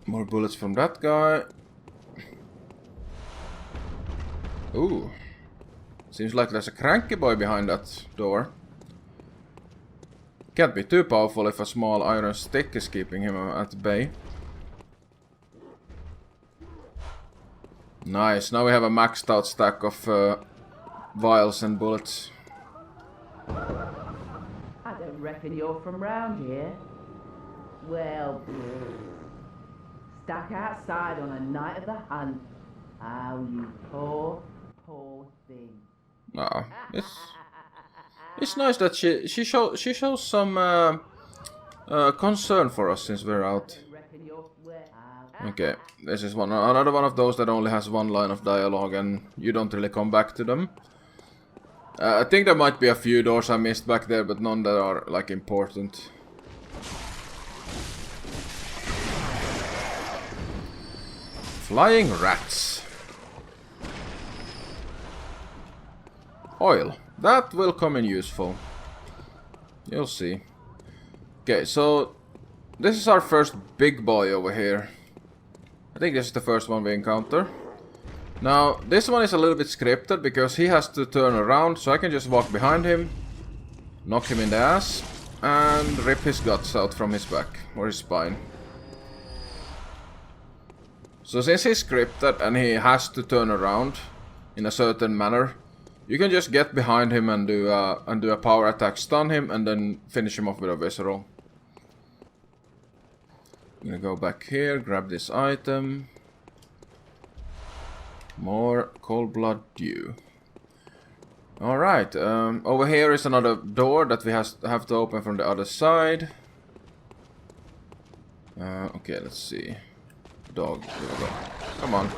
More bullets from that guy. Ooh. Seems like there's a cranky boy behind that door. Can't be too powerful if a small iron stick is keeping him at bay. Nice, now we have a maxed out stack of vials and bullets. I don't reckon you're from round here. Well, stuck outside on a night of the hunt. Oh, you poor, poor thing. Ah, it's nice that she shows some concern for us since we're out. Okay, this is another one of those that only has one line of dialogue and you don't really come back to them. I think there might be a few doors I missed back there, but none that are like important. Flying rats. Oil. That will come in useful. You'll see. Okay, so this is our first big boy over here. I think this is the first one we encounter. Now, this one is a little bit scripted because he has to turn around, so I can just walk behind him, knock him in the ass, and rip his guts out from his back, or his spine. So since he's scripted and he has to turn around in a certain manner, you can just get behind him and do a power attack, stun him, and then finish him off with a visceral. I'm gonna go back here, grab this item. More cold blood dew. Alright, over here is another door that we have to open from the other side. Okay, let's see. Dog, here we go. Come on.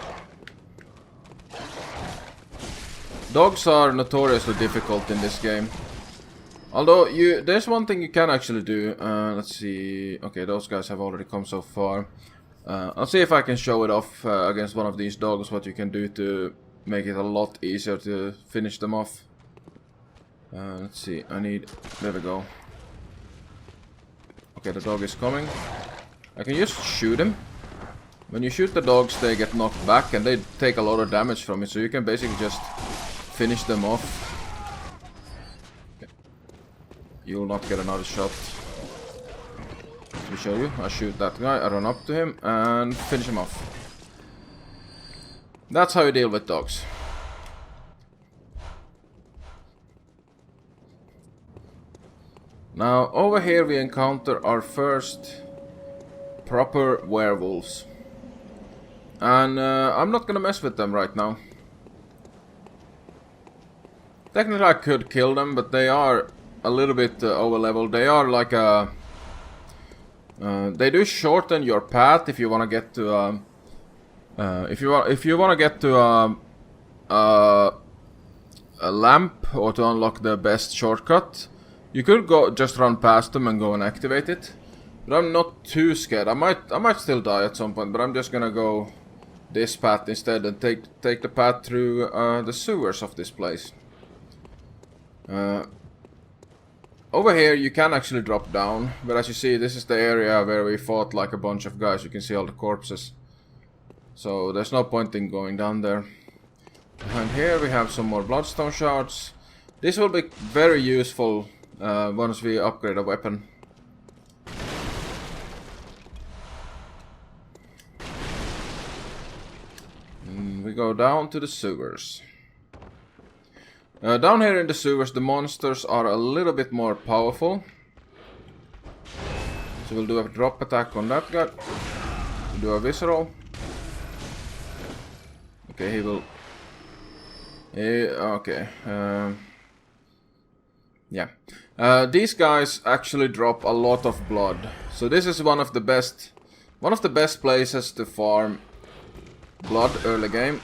Dogs are notoriously difficult in this game. Although, there's one thing you can actually do. Let's see. Okay, those guys have already come so far. I'll see if I can show it off against one of these dogs, what you can do to make it a lot easier to finish them off. Let's see, there we go. Okay, the dog is coming. I can just shoot him. When you shoot the dogs, they get knocked back and they take a lot of damage from it, so you can basically just finish them off. Okay. You will not get another shot. Let me show you. I shoot that guy, I run up to him and finish him off. That's how you deal with dogs. Now over here we encounter our first proper werewolves. And I'm not gonna mess with them right now. Technically I could kill them, but they are a little bit over leveled. They are like a... they do shorten your path if you want to get to if you want to get to a lamp or to unlock the best shortcut. You could just run past them and go and activate it. But I'm not too scared. I might still die at some point, but I'm just gonna go this path instead and take the path through the sewers of this place. Over here you can actually drop down, but as you see, this is the area where we fought like a bunch of guys. You can see all the corpses. So there's no point in going down there. Behind here we have some more bloodstone shards. This will be very useful once we upgrade a weapon. And we go down to the sewers. Down here in the sewers, the monsters are a little bit more powerful. So we'll do a drop attack on that guy. We'll do a visceral. Okay, he will... okay. Yeah. These guys actually drop a lot of blood. So this is one of the best places to farm blood early game.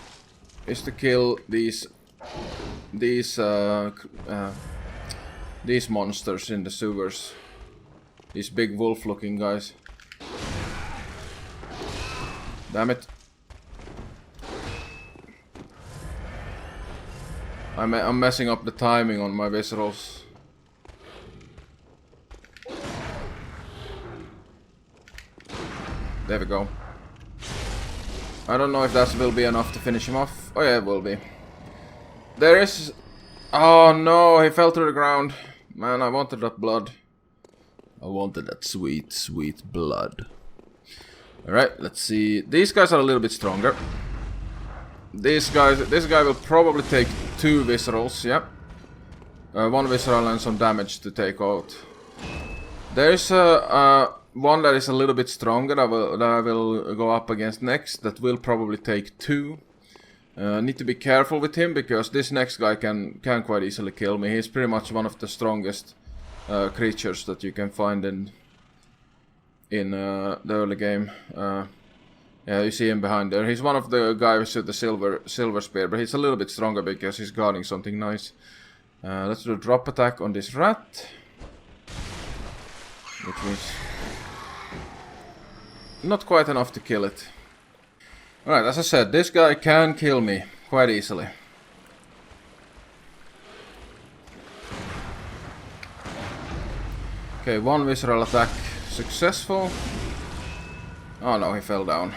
Is to kill these monsters in the sewers. These big wolf looking guys. Damn it. I'm messing up the timing on my viscerals. There we go. I don't know if that will be enough to finish him off. Oh yeah, it will be. There is... Oh no, he fell to the ground. Man, I wanted that blood. I wanted that sweet, sweet blood. Alright, let's see. These guys are a little bit stronger. This guy will probably take 2 viscerals, yeah. 1 visceral and some damage to take out. There's one that is a little bit stronger that I will go up against next. That will probably take 2. Need to be careful with him because this next guy can quite easily kill me. He's pretty much one of the strongest creatures that you can find in the early game. Yeah, you see him behind there. He's one of the guys with the silver spear, but he's a little bit stronger because he's guarding something nice. Let's do a drop attack on this rat, which means not quite enough to kill it. Alright, as I said, this guy can kill me quite easily. Okay, 1 visceral attack successful. Oh no, he fell down.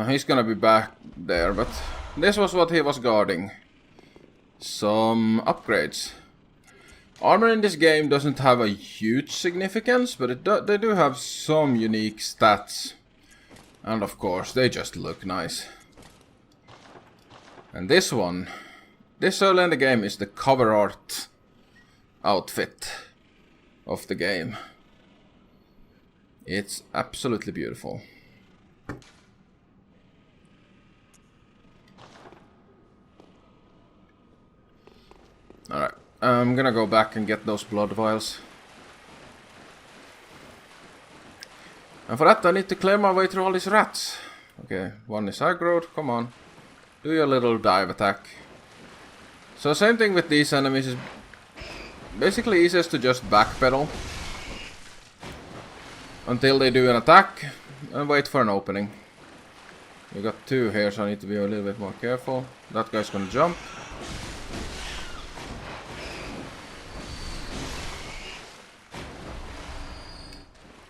He's gonna be back there, but this was what he was guarding. Some upgrades. Armor in this game doesn't have a huge significance, but they do have some unique stats. And of course, they just look nice. And this one, this early in the game is the cover art outfit of the game. It's absolutely beautiful. Alright, I'm gonna go back and get those blood vials. And for that I need to clear my way through all these rats. Okay, one is aggroed, come on. Do your little dive attack. So same thing with these enemies, is basically easiest to just backpedal until they do an attack and wait for an opening. We got 2 here, so I need to be a little bit more careful. That guy's gonna jump.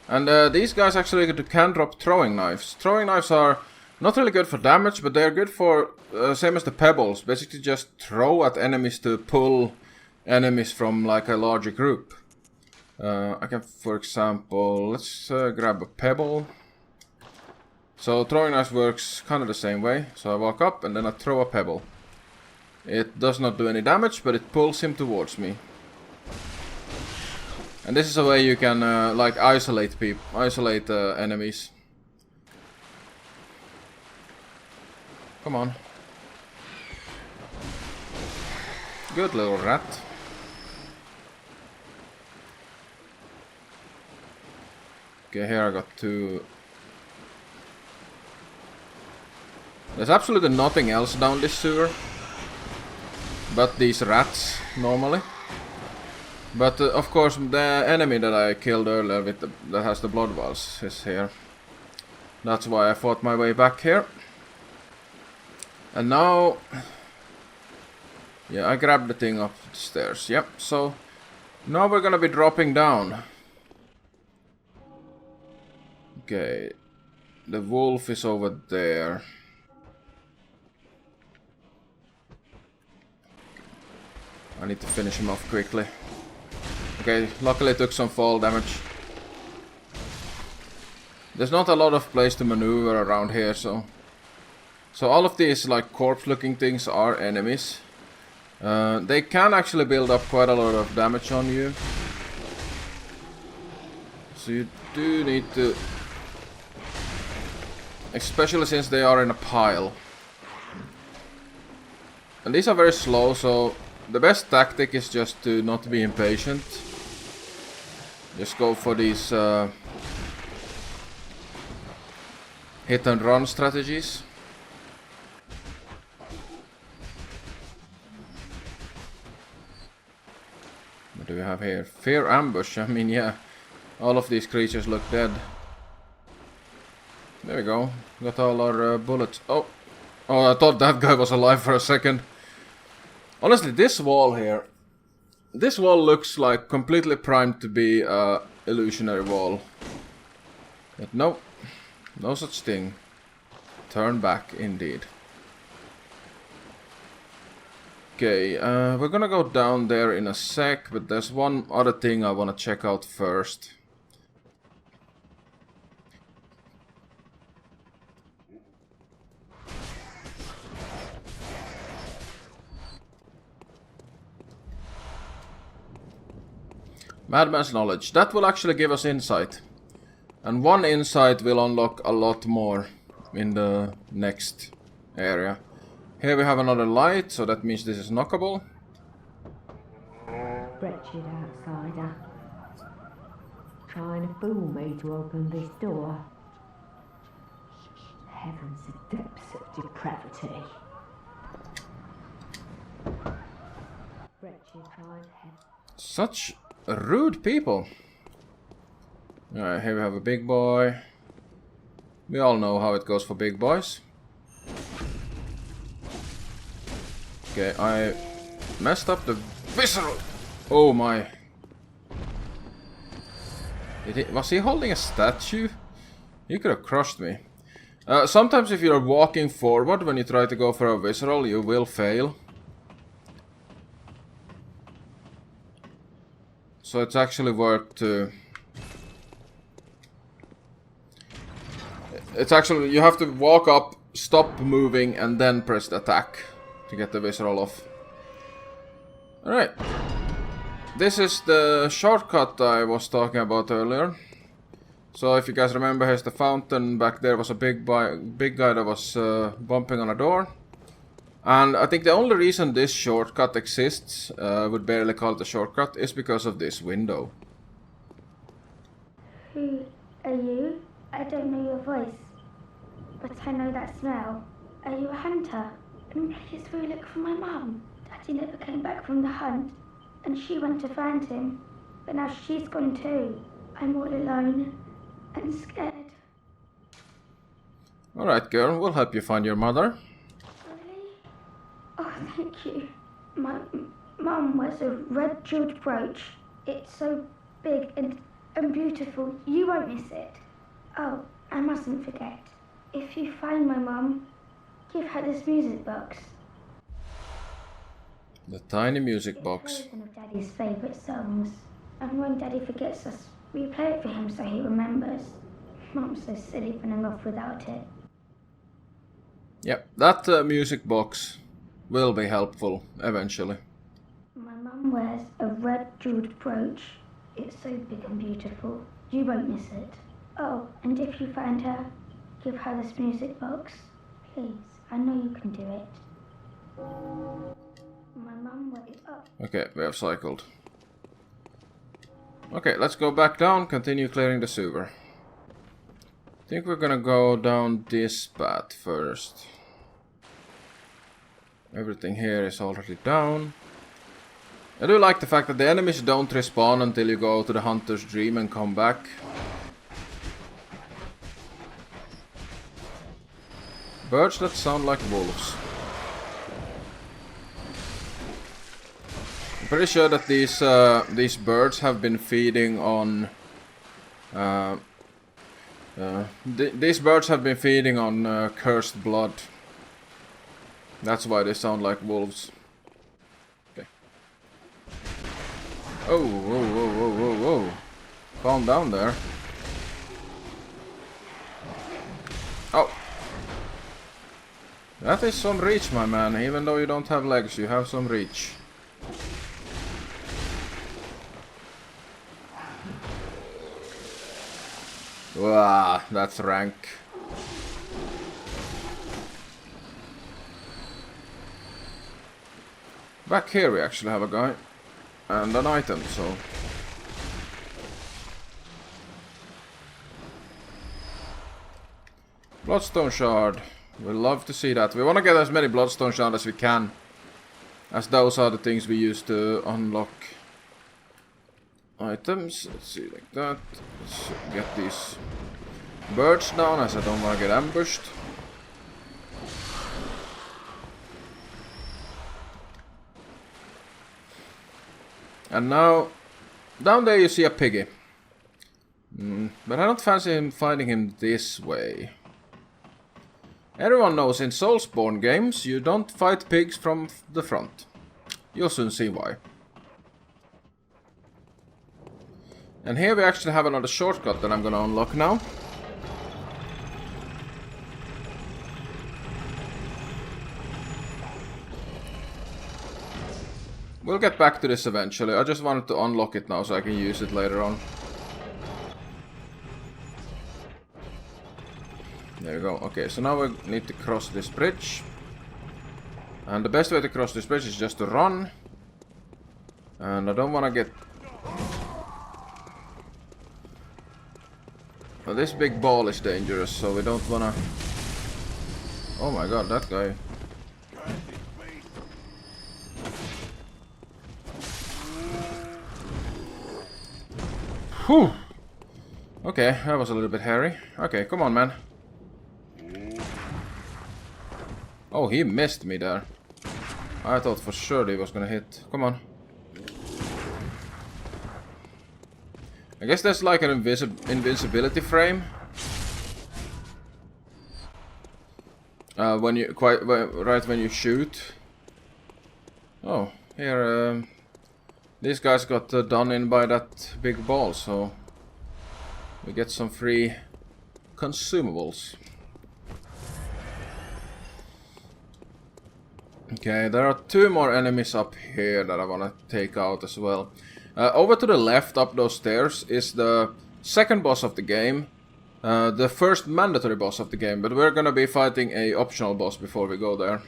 And these guys actually can drop throwing knives. Throwing knives are not really good for damage, but they're good for, same as the pebbles, basically just throw at enemies to pull enemies from like a larger group. I can, for example, let's grab a pebble. So throwing knives works kind of the same way. So I walk up and then I throw a pebble. It does not do any damage, but it pulls him towards me. And this is a way you can like isolate enemies. Come on. Good little rat. Okay, here I got 2. There's absolutely nothing else down this sewer but these rats normally. But of course the enemy that I killed earlier with that has the blood vials is here. That's why I fought my way back here. And now, yeah, I grabbed the thing up the stairs. Yep, so now we're gonna be dropping down. Okay, the wolf is over there. I need to finish him off quickly. Okay, luckily took some fall damage. There's not a lot of place to maneuver around here, so all of these like corpse looking things are enemies. They can actually build up quite a lot of damage on you. So you do need to, especially since they are in a pile. And these are very slow, so the best tactic is just to not be impatient. Just go for these hit and run strategies. What do we have here? Fear ambush. I mean, yeah, all of these creatures look dead. There we go. Got all our bullets. Oh, I thought that guy was alive for a second. Honestly, this wall looks like completely primed to be a illusionary wall. But no, no such thing. Turn back, indeed. Okay, we're gonna go down there in a sec, but there's one other thing I wanna check out first. Madman's knowledge. That will actually give us insight. And one insight will unlock a lot more in the next area. Here we have another light, so that means this is knockable. Wretched outsider. Trying to fool me to open this door. Heavens, the depths of depravity. Wretched kind heaven. Such rude people. Alright, here we have a big boy. We all know how it goes for big boys. Okay, I messed up the visceral. Oh my. Was he holding a statue? He could have crushed me. Sometimes if you're walking forward when you try to go for a visceral, you will fail. So it's actually worth to... It's actually... You have to walk up, stop moving, and then press the attack to get the visceral off. Alright. This is the shortcut I was talking about earlier. So if you guys remember, here's the fountain. Back there was a big guy that was bumping on a door. And I think the only reason this shortcut exists, would barely call it a shortcut, is because of this window. Who are you? I don't know your voice, but I know that smell. Are you a hunter? Please will you look for my mum? Daddy never came back from the hunt, and she went to find him, but now she's gone too. I'm all alone and scared. Alright girl, we'll help you find your mother. Oh, thank you. My mum wears a red jeweled brooch. It's so big and beautiful. You won't miss it. Oh, I mustn't forget. If you find my mum, give her this music box. The tiny music box. It's one of Daddy's favourite songs. And when Daddy forgets us, we play it for him so he remembers. Mum's so silly when I'm off without it. Yep, that music box will be helpful eventually. My mum wears a red jeweled brooch. It's so big and beautiful. You won't miss it. Oh, and if you find her, give her this music box. Please, I know you can do it. My mum wears... Oh. Okay, we have cycled. Okay, let's go back down, continue clearing the sewer. I think we're gonna go down this path first. Everything here is already down. I do like the fact that the enemies don't respawn until you go to the Hunter's Dream and come back. Birds that sound like wolves. I'm pretty sure that these birds have been feeding on... these birds have been feeding on cursed blood. That's why they sound like wolves. Okay. Oh, whoa, whoa, whoa, whoa, whoa. Calm down there. Oh. That is some reach, my man. Even though you don't have legs, you have some reach. Wow, that's rank. Back here we actually have a guy. And an item, so... Bloodstone shard. We'd love to see that. We want to get as many bloodstone shards as we can. As those are the things we use to unlock items. Let's see, like that. Let's get these birds down as I don't want to get ambushed. And now, down there you see a piggy. But I don't fancy him fighting him this way. Everyone knows in Soulsborne games you don't fight pigs from the front. You'll soon see why. And here we actually have another shortcut that I'm gonna unlock now. We'll get back to this eventually. I just wanted to unlock it now so I can use it later on. There we go. Okay, so now we need to cross this bridge. And the best way to cross this bridge is just to run. And I don't want to get... Well, this big ball is dangerous, so we don't want to... Oh my god, that guy... Whew! Okay, that was a little bit hairy. Okay, come on, man. Oh, he missed me there. I thought for sure he was gonna hit. Come on. I guess there's like an invincibility frame. When you right when you shoot. Oh, here these guys got done in by that big ball, so we get some free consumables. Okay, there are 2 more enemies up here that I want to take out as well. Over to the left, up those stairs, is the second boss of the game. The first mandatory boss of the game, but we're gonna be fighting a optional boss before we go there.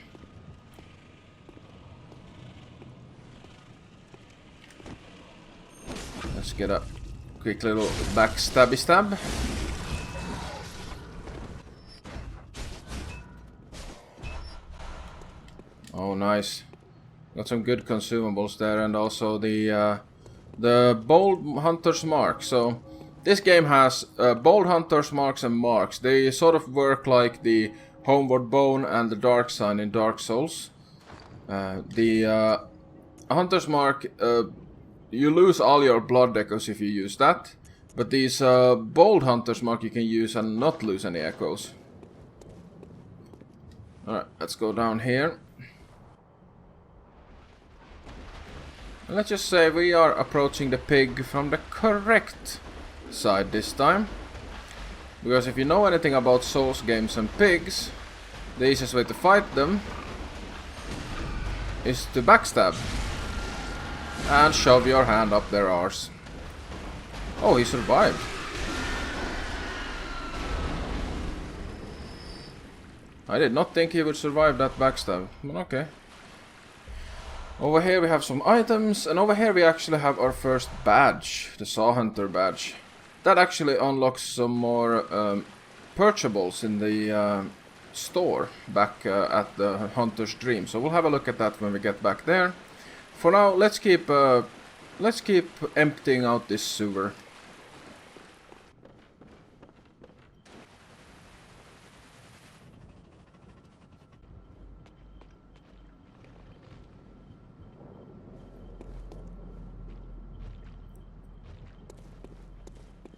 Let's get a quick little backstabby stab. Oh, nice. Got some good consumables there, and also the bold hunter's mark. So this game has bold hunter's marks and marks. They sort of work like the homeward bone and the dark sign in Dark Souls. The hunter's mark, you lose all your blood echoes if you use that, but these bold hunter's mark you can use and not lose any echoes. Alright, let's go down here. Let's just say we are approaching the pig from the correct side this time. Because if you know anything about Souls games and pigs, the easiest way to fight them is to backstab. And shove your hand up their arse. Oh, he survived. I did not think he would survive that backstab. But okay. Over here we have some items, and over here we actually have our first badge, the Saw Hunter badge. That actually unlocks some more purchables in the store back at the Hunter's Dream. So we'll have a look at that when we get back there. For now, let's keep emptying out this sewer.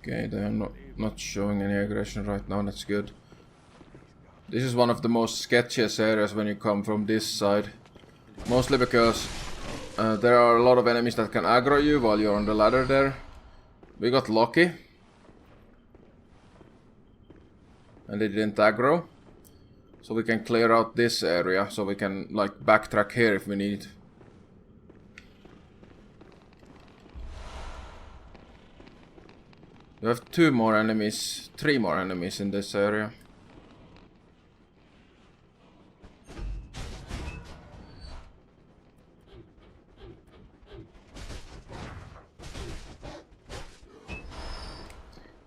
Okay, they are not showing any aggression right now, that's good. This is one of the most sketchiest areas when you come from this side. Mostly because there are a lot of enemies that can aggro you while you're on the ladder there. We got lucky. And they didn't aggro. So we can clear out this area, so we can like backtrack here if we need. We have 3 more enemies in this area.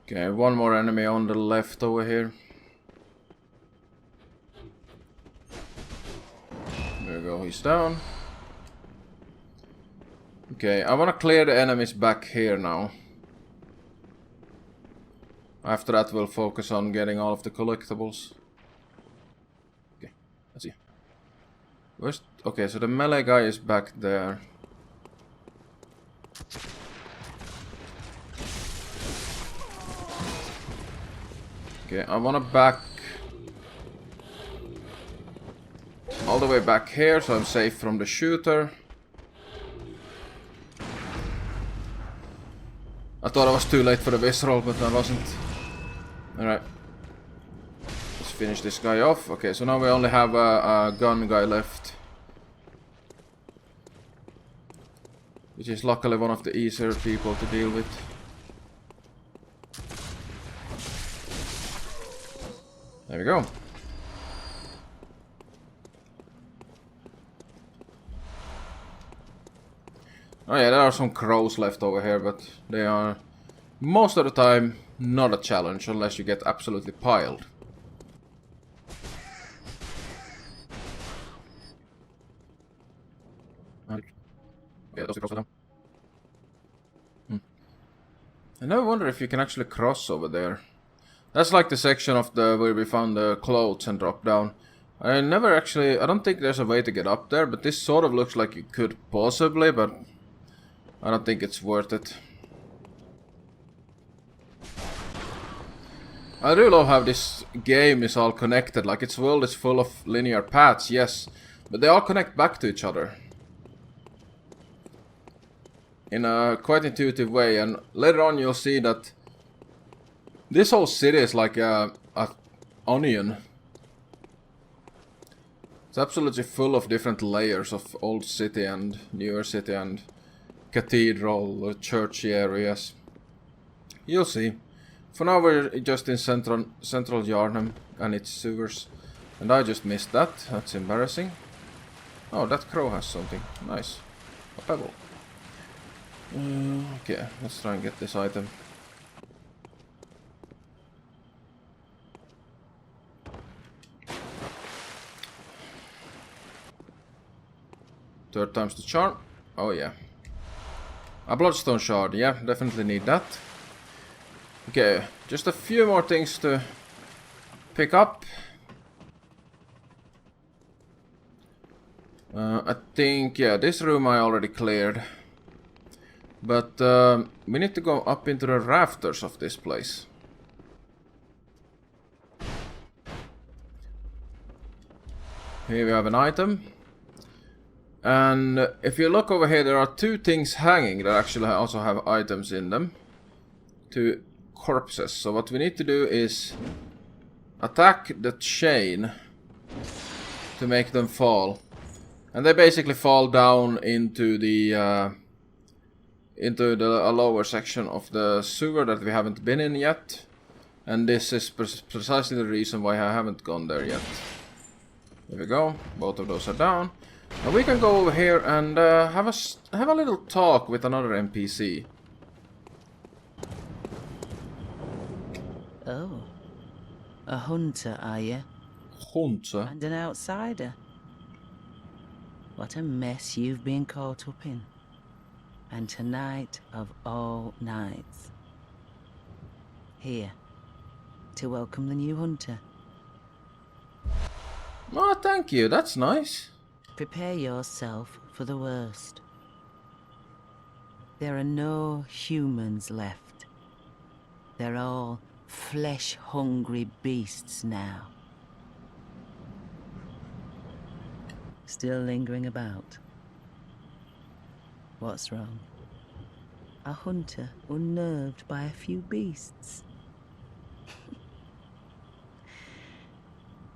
Okay, 1 more enemy on the left over here. There we go, he's down. Okay, I want to clear the enemies back here now. After that we'll focus on getting all of the collectibles. Okay, let's see. Where's... Okay, so the melee guy is back there. Okay, I wanna back all the way back here so I'm safe from the shooter. I thought I was too late for the visceral, but I wasn't. Alright. Let's finish this guy off. Okay, so now we only have a gun guy left. Which is luckily one of the easier people to deal with. There we go. Oh yeah, there are some crows left over here, but they are most of the time not a challenge unless you get absolutely piled. Yeah, those crows are down. And I wonder if you can actually cross over there. That's like the section of the where we found the clothes and dropped down. I don't think there's a way to get up there, but this sort of looks like you could possibly, but I don't think it's worth it. I do love how this game is all connected, like its world is full of linear paths, yes, but they all connect back to each other. In a quite intuitive way, and later on you'll see that this whole city is like a onion. It's absolutely full of different layers of old city and newer city and cathedral, churchy areas. You'll see. For now we're just in central Yharnam and its sewers. And I just missed that. That's embarrassing. Oh, that crow has something. Nice. A pebble. Okay, let's try and get this item. Third time's the charm. Oh yeah. A bloodstone shard. Yeah, definitely need that. Okay, just a few more things to pick up. I think, yeah, this room I already cleared. But we need to go up into the rafters of this place. Here we have an item. And if you look over here, there are two things hanging that actually also have items in them. Two corpses. So what we need to do is attack the chain to make them fall. And they basically fall down into the a lower section of the sewer that we haven't been in yet. And this is precisely the reason why I haven't gone there yet. There we go. Both of those are down. And we can go over here and have a little talk with another NPC. Oh, a hunter, are you? Hunter? And an outsider. What a mess you've been caught up in. And tonight of all nights. Here, to welcome the new hunter. Oh, thank you. That's nice. Prepare yourself for the worst. There are no humans left. They're all flesh-hungry beasts now. Still lingering about. What's wrong? A hunter unnerved by a few beasts.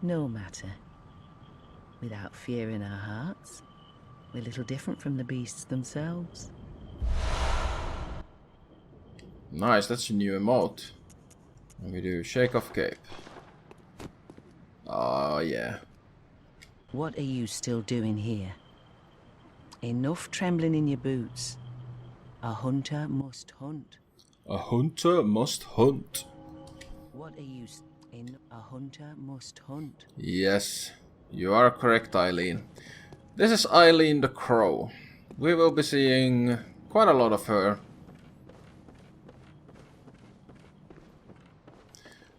No matter. Without fear in our hearts, we're little different from the beasts themselves. Nice, that's a new emote. And we do shake off cape. Oh yeah. What are you still doing here? Enough trembling in your boots. A hunter must hunt. A hunter must hunt. What are you in? A hunter must hunt. Yes, you are correct, Eileen. This is Eileen the Crow. We will be seeing quite a lot of her.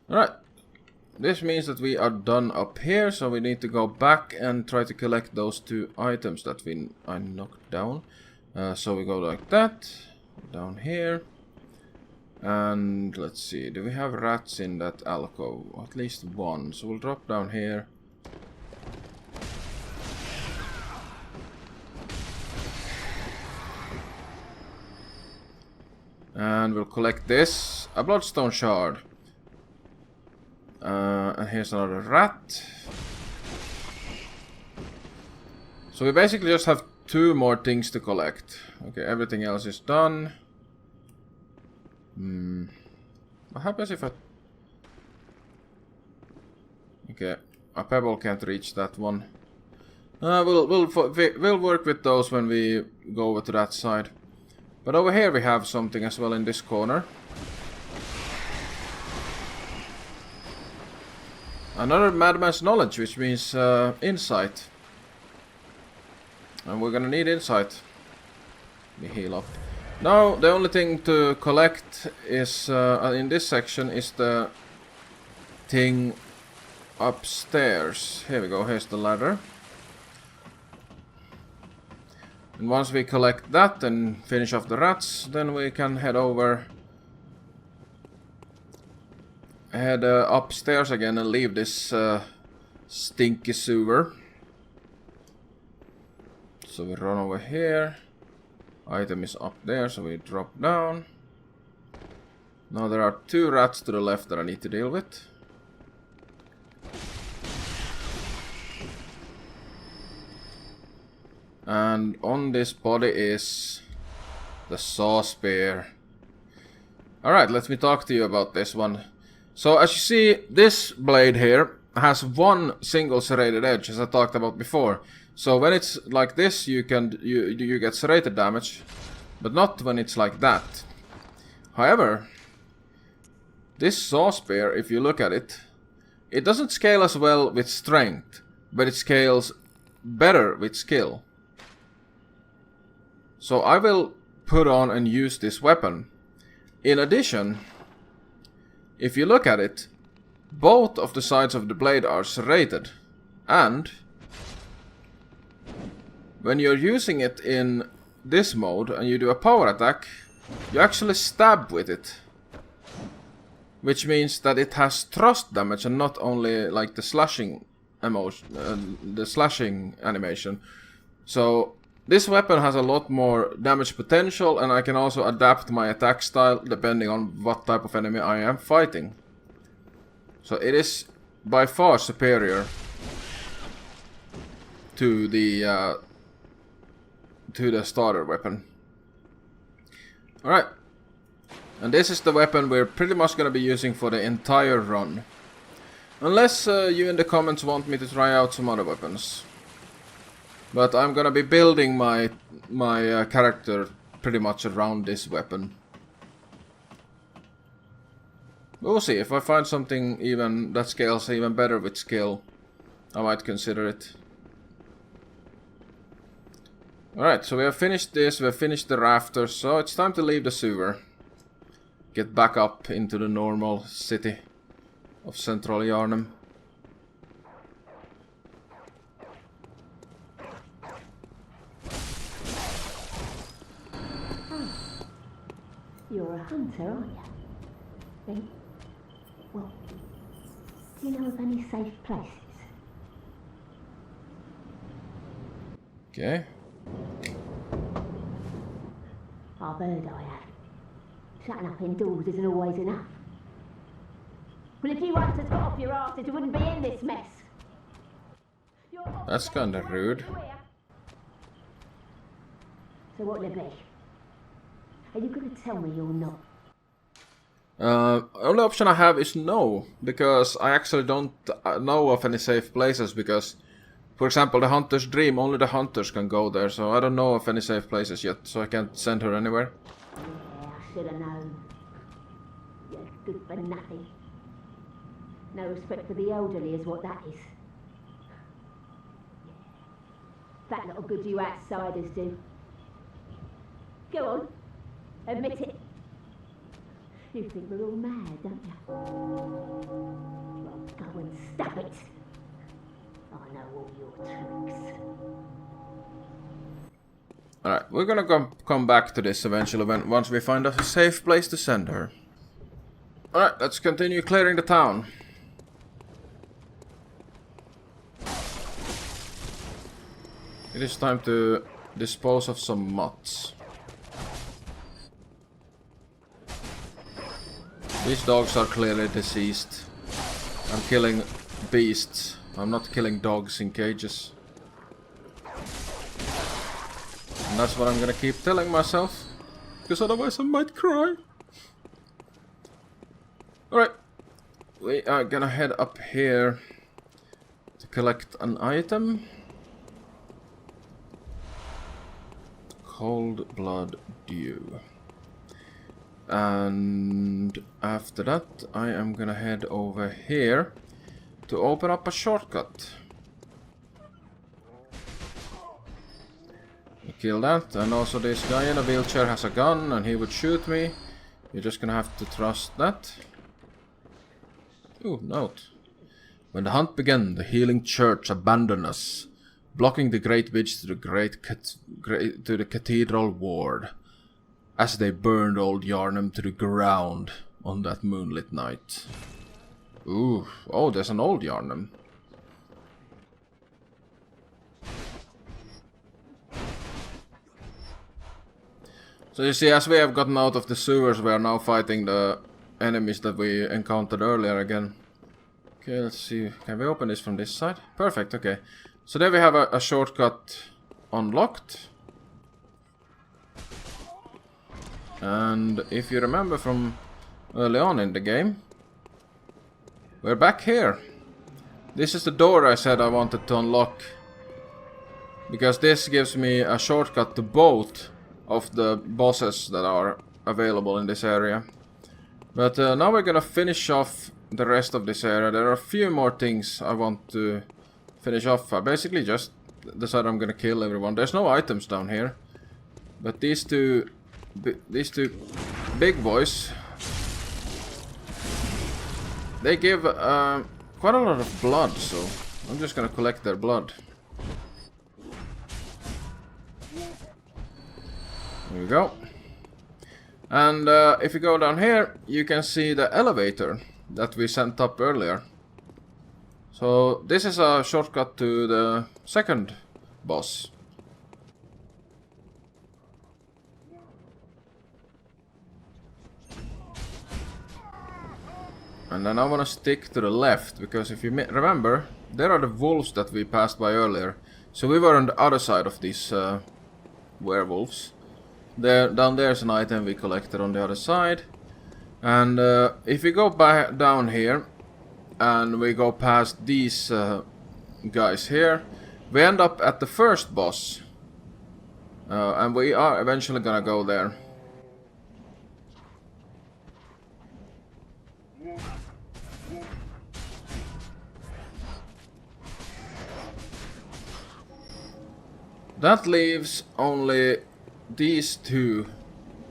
Alright. This means that we are done up here, so we need to go back and try to collect those two items that I knocked down. So we go like that, down here, And let's see, do we have rats in that alcove? At least one, so we'll drop down here. And we'll collect this, a bloodstone shard. And here's another rat. So we basically just have 2 more things to collect. Okay, everything else is done. What happens if I... Okay, a pebble can't reach that one. We'll work with those when we go over to that side. But over here we have something as well in this corner. Another Madman's Knowledge, which means insight. And we're gonna need insight. We heal up. Now the only thing to collect is in this section is the thing upstairs. Here we go, here's the ladder. And once we collect that and finish off the rats, then we can head upstairs again and leave this stinky sewer. So we run over here. Item is up there, so we drop down. Now there are 2 rats to the left that I need to deal with. And on this body is the saw spear. Alright, let me talk to you about this one. So as you see, this blade here has 1 single serrated edge, as I talked about before. So when it's like this, you get serrated damage, but not when it's like that. However, this saw spear, if you look at it, it doesn't scale as well with strength, but it scales better with skill. So I will put on and use this weapon. In addition, if you look at it, both of the sides of the blade are serrated, and when you're using it in this mode and you do a power attack, you actually stab with it. Which means that it has thrust damage and not only like the slashing animation. So this weapon has a lot more damage potential, and I can also adapt my attack style depending on what type of enemy I am fighting. So it is by far superior to the starter weapon. Alright. And this is the weapon we're pretty much going to be using for the entire run. Unless you in the comments want me to try out some other weapons. But I'm gonna be building my character pretty much around this weapon. We'll see, if I find something even that scales even better with skill, I might consider it. Alright, so we have finished this, we have finished the rafters, so it's time to leave the sewer. Get back up into the normal city of Central Yharnam. You're a hunter, aren't you? Then, well, do you know of any safe places? Okay. I've heard I have. Shutting up indoors isn't always enough. Well, if you hunters got off your arses, you wouldn't be in this mess. That's kinda rude. So what'll it be? Are you going to tell me you're not? Only option I have is no, because I actually don't know of any safe places, because, for example, the Hunter's Dream, only the hunters can go there, so I don't know of any safe places yet, so I can't send her anywhere. Yeah, I should have known. You're good for nothing. No respect for the elderly is what that is. Yeah. That little good you outsiders do. Go on. Admit it. You think we're all mad, don't you? Well, go and stop it. I know all your tricks. Alright, we're gonna come back to this eventually once we find a safe place to send her. Alright, let's continue clearing the town. It is time to dispose of some mutts. These dogs are clearly deceased. I'm killing beasts. I'm not killing dogs in cages. And that's what I'm gonna keep telling myself. Because otherwise I might cry. Alright. We are gonna head up here to collect an item. Cold Blood Dew. And after that I am gonna head over here to open up a shortcut. Kill that, and also this guy in a wheelchair has a gun and he would shoot me. You're just gonna have to trust that. Ooh, note. When the hunt began, the healing church abandoned us, blocking the great bridge to the cathedral ward, as they burned old Yharnam to the ground on that moonlit night. Ooh, oh, there's an old Yharnam. So you see, as we have gotten out of the sewers, we are now fighting the enemies that we encountered earlier again. Okay, let's see. Can we open this from this side? Perfect, okay. So there we have a shortcut unlocked. And if you remember from early on in the game, we're back here. This is the door I said I wanted to unlock. Because this gives me a shortcut to both of the bosses that are available in this area. But now we're gonna finish off the rest of this area. There are a few more things I want to finish off. I basically just decided I'm gonna kill everyone. There's no items down here. But these two big boys, they give quite a lot of blood, so I'm just gonna collect their blood. There we go. And if you go down here, you can see the elevator that we sent up earlier. So this is a shortcut to the second boss. And then I want to stick to the left, because if you remember, there are the wolves that we passed by earlier. So we were on the other side of these werewolves. Down there's an item we collected on the other side. And if we go back down here and we go past these guys here, we end up at the first boss. And we are eventually gonna go there. That leaves only these two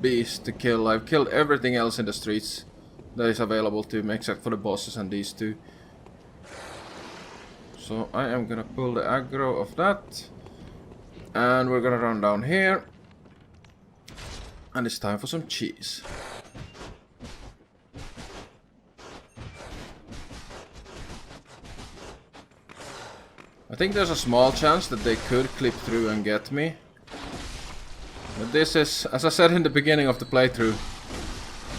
beasts to kill. I've killed everything else in the streets that is available to me except for the bosses and these two. So I am gonna pull the aggro of that. And we're gonna run down here. And it's time for some cheese. I think there's a small chance that they could clip through and get me. But this is, as I said in the beginning of the playthrough,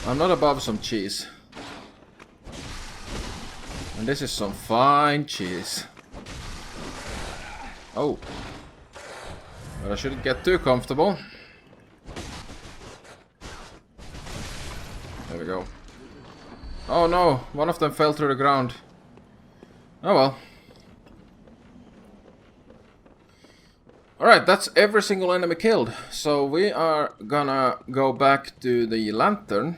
I'm not above some cheese. And this is some fine cheese. Oh. But I shouldn't get too comfortable. There we go. Oh no, one of them fell through the ground. Oh well. Alright, that's every single enemy killed. So we are gonna go back to the lantern.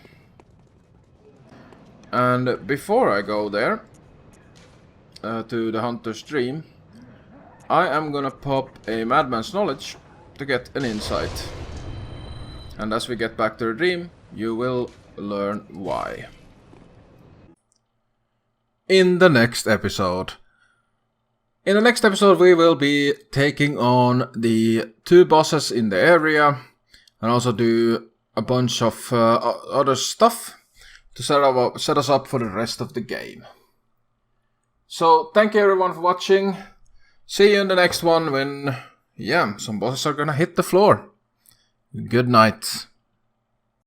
And before I go there, to the Hunter's Dream, I am gonna pop a Madman's Knowledge to get an insight. And as we get back to the dream, you will learn why. In the next episode. In the next episode we will be taking on the two bosses in the area and also do a bunch of other stuff to set us up for the rest of the game. So thank you everyone for watching. See you in the next one when, yeah, some bosses are gonna hit the floor. Good night.